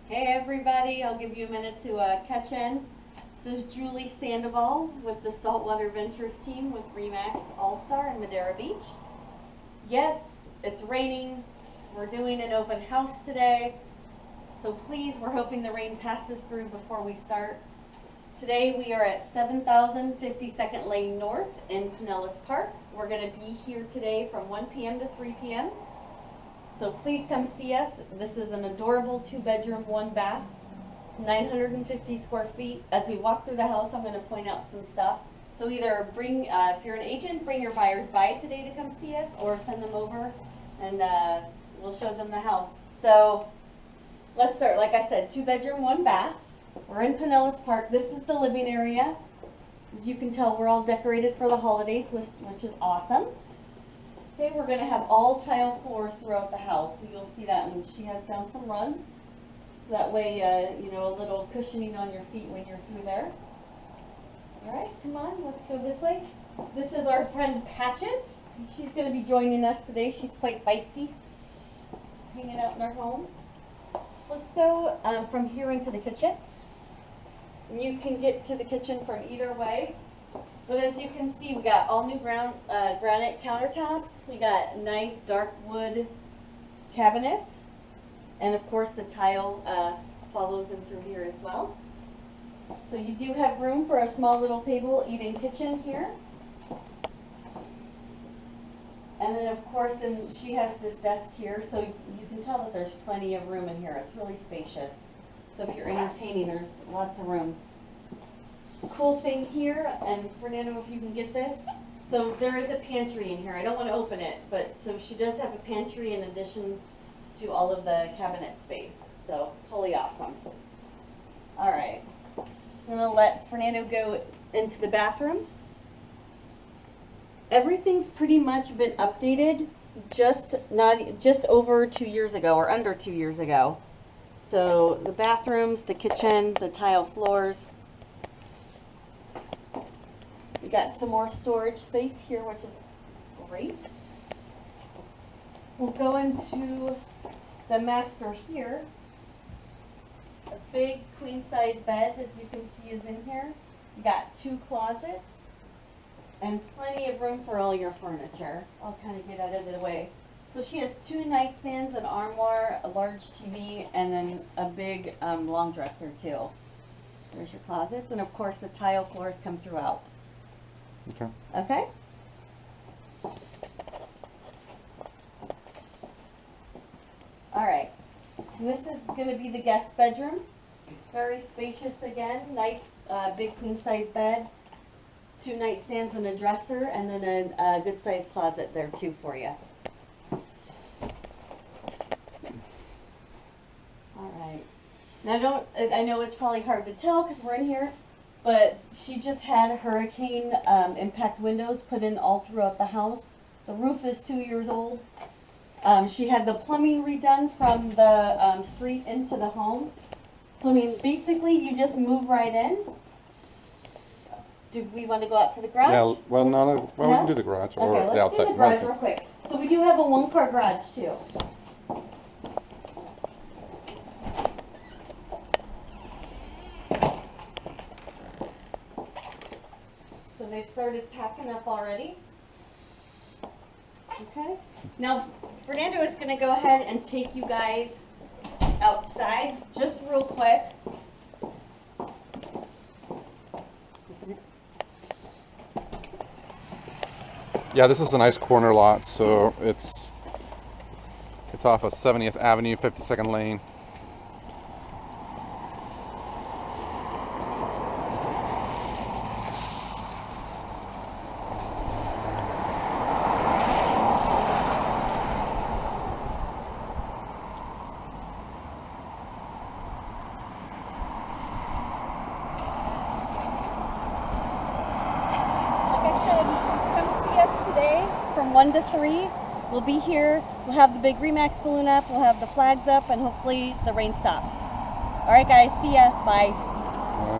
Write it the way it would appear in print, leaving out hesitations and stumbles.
Hey everybody, I'll give you a minute to catch in. This is Julie Sandoval with the Saltwater Ventures Team with Remax All-Star in Madeira Beach. Yes, it's raining. We're doing an open house today. So please, we're hoping the rain passes through before we start. Today we are at 7052nd Lane North in Pinellas Park. We're going to be here today from 1 p.m. to 3 p.m. So please come see us. This is an adorable 2-bedroom, 1-bath, 950 square feet. As we walk through the house, I'm going to point out some stuff. So either bring, if you're an agent, bring your buyers by today to come see us, or send them over and we'll show them the house. So let's start. Like I said, 2-bedroom, 1-bath. We're in Pinellas Park. This is the living area. As you can tell, we're all decorated for the holidays, which is awesome. Okay, we're going to have all tile floors throughout the house, so you'll see that when she has down some rugs. So that way, you know, a little cushioning on your feet when you're through there. All right, come on, let's go this way. This is our friend Patches. She's going to be joining us today. She's quite feisty. She's hanging out in our home. Let's go from here into the kitchen. You can get to the kitchen from either way. But as you can see, we got all new granite countertops. We got nice dark wood cabinets. And of course the tile follows in through here as well. So you do have room for a small little table eating kitchen here. And then of course then she has this desk here, so you can tell that there's plenty of room in here. It's really spacious. So if you're entertaining, there's lots of room. Cool thing here, and Fernando, if you can get this, so there is a pantry in here. I don't want to open it, but so she does have a pantry in addition to all of the cabinet space. So totally awesome. All right, I'm gonna let Fernando go into the bathroom. Everything's pretty much been updated just over 2 years ago, or under 2 years ago. So the bathrooms, the kitchen, the tile floors. We got some more storage space here, which is great. We'll go into the master here. A big queen-size bed, as you can see, is in here. We got 2 closets and plenty of room for all your furniture. I'll kind of get out of the way. So she has 2 nightstands, an armoire, a large TV, and then a big long dresser too. There's your closets, and of course the tile floors come throughout. Okay. Okay? Alright. This is going to be the guest bedroom. Very spacious again. Nice big queen size bed. 2 nightstands and a dresser, and then a good sized closet there too for you. Alright. Now I know it's probably hard to tell because we're in here, but she just had hurricane impact windows put in all throughout the house. The roof is 2 years old. She had the plumbing redone from the street into the home. So I mean, basically you just move right in. Do we want to go out to the garage? Yeah, well, no, we can do the garage or okay, the outside. let's do the garage real quick. So we do have a 1-car garage too. So they've started packing up already. Okay. Now, Fernando is going to go ahead and take you guys outside just real quick. Yeah, this is a nice corner lot, so it's off of 70th Avenue, 52nd Lane. From 1 to 3, we'll be here. We'll have the big Remax balloon up. We'll have the flags up, and hopefully the rain stops. All right, guys. See ya. Bye.